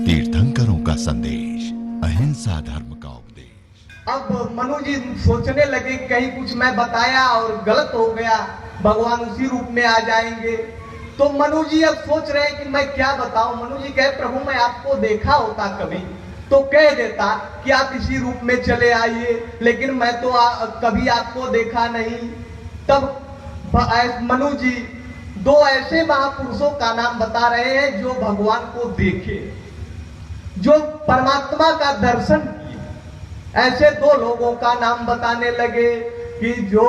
तीर्थंकरों का संदेश, अहिंसा धर्म का उपदेश। अब मनु जी सोचने लगे कहीं कुछ मैं बताया और गलत हो गया, भगवान उसी रूप में आ जाएंगे। तो मनु जी अब सोच रहे हैं कि मैं क्या बताऊं। मनु जी कहे प्रभु मैं आपको देखा होता कभी तो कह देता कि आप इसी रूप में चले आइए, लेकिन मैं तो कभी आपको देखा नहीं। तब मनु जी दो ऐसे महापुरुषों का नाम बता रहे हैं जो भगवान को देखे, जो परमात्मा का दर्शन किए। ऐसे दो लोगों का नाम बताने लगे कि जो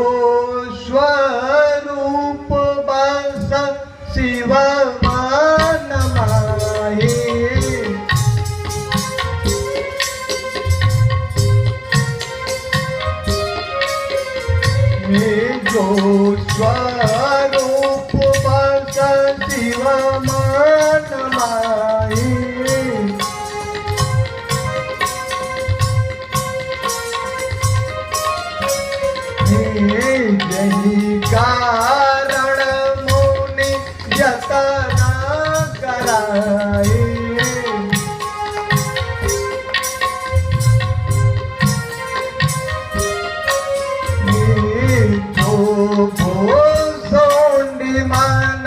स्वरूप बस शिव मान माहे, जो स्वरूप बस शिव मान माहे, यही कारण मुनि जतन कराए। जो भूसुंडी मन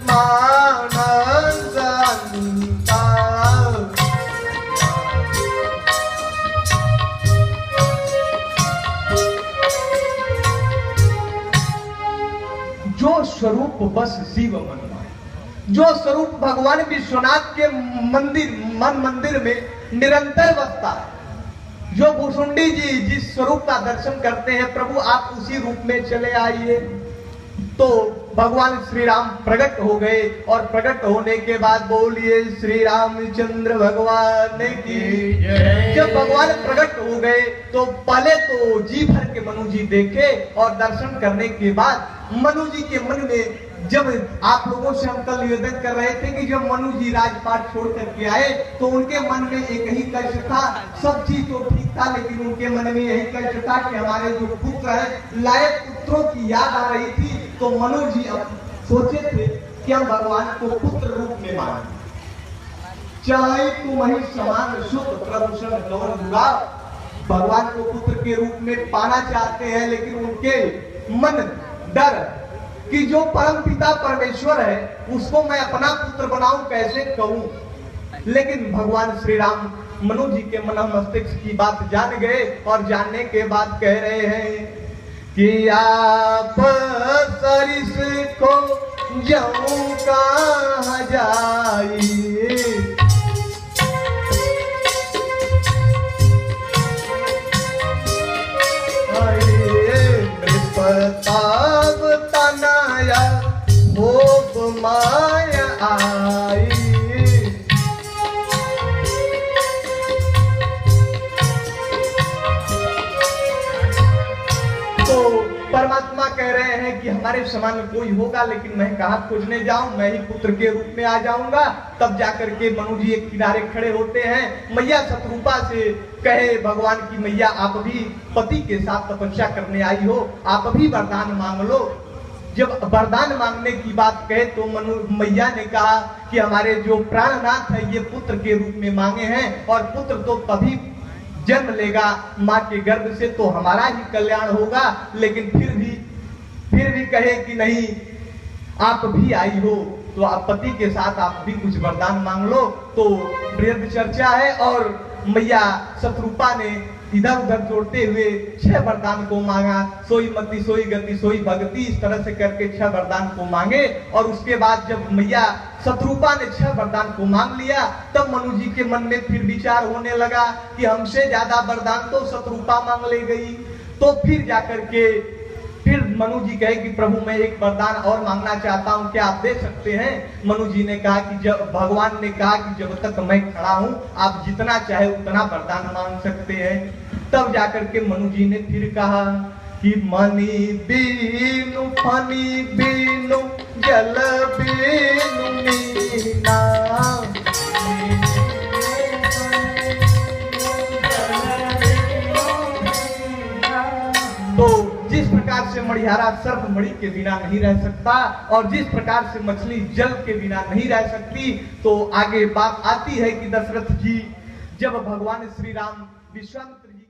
मानस अंता, जो स्वरूप बस शिव मन माहे, जो स्वरूप भगवान विश्वनाथ के मंदिर में निरंतर बसता है। जो भूसुंडी जी जिस स्वरूप का दर्शन करते हैं, प्रभु आप उसी रूप में चले आइए। तो भगवान श्री राम प्रकट हो गए और प्रकट होने के बाद बोलिए श्री रामचंद्र भगवान की जय। जब भगवान प्रकट हो गए तो पहले तो जी भर के मनु जी देखे और दर्शन करने के बाद मनु जी के मन में, जब आप लोगों से हम कल निवेदन कर रहे थे कि जब मनु जी राजपाट छोड़ करके आए तो उनके मन में एक ही कष्ट था। सब चीज तो ठीक था, लेकिन उनके मन में यही कष्ट था कि हमारे जो पुत्र है, लायक पुत्रों की याद आ रही थी। तो मनु जी अब सोचे थे कि हम भगवान को पुत्र रूप में माने, चाहे तुम ही समान सुख प्रभूषण गौर दुरा। भगवान को पुत्र के रूप में पाना चाहते हैं, लेकिन उनके मन डर कि जो परम पिता परमेश्वर है उसको मैं अपना पुत्र बनाऊं, कैसे कहूं। लेकिन भगवान श्री राम मनु जी के मन मस्तिष्क की बात जान गए और जानने के बाद कह रहे हैं कि आप सरिस को जाऊं कहां जाइए, प्रताप तनाया भोग माया आई। तो परमात्मा कह रहे हैं कि हमारे समान कोई होगा, लेकिन मैं कहाँ खोजने जाऊं, मैं ही पुत्र के रूप में आ जाऊंगा। तब जाकर के मनु जी एक किनारे खड़े होते हैं। मैया शत्रुपा से कहे भगवान की मैया आप भी पति के साथ तपस्या करने आई हो, आप भी वरदान मांग लो। जब वरदान मांगने की बात कहे तो मैया ने कहा कि हमारे जो प्राणनाथ है ये पुत्र के रूप में मांगे हैं, और पुत्र तो तभी जन्म लेगा माँ के गर्भ से तो हमारा ही कल्याण होगा। लेकिन फिर भी कहे कि नहीं, आप भी आई हो तो आप पति के साथ आप भी कुछ वरदान मांग लो। तो वृद्ध चर्चा है और मैया शत्रुपा ने इधर उधर जोड़ते हुए 6 वरदान को मांगा। सोई मति सोई गति सोई भक्ति, इस तरह से करके 6 वरदान को मांगे। और उसके बाद जब मैया शत्रुपा ने 6 वरदान को मांग लिया, तब मनु जी के मन में फिर विचार होने लगा कि हमसे ज्यादा वरदान तो शत्रुपा मांग ले गई। तो फिर जाकर के फिर मनु जी कहे कि प्रभु मैं एक वरदान और मांगना चाहता हूं, क्या आप दे सकते हैं। मनु जी ने कहा कि जब भगवान ने कहा कि जब तक मैं खड़ा हूं आप जितना चाहे उतना वरदान मांग सकते हैं। तब जाकर के मनु जी ने फिर कहा कि मणि बीनु फनी बीनु जल बीनु मीना, तो जिस प्रकार से मणिहारा सर्प मणि के बिना नहीं रह सकता, और जिस प्रकार से मछली जल के बिना नहीं रह सकती, तो आगे बात आती है कि दशरथ जी जब भगवान श्री राम विश्वामित्र जी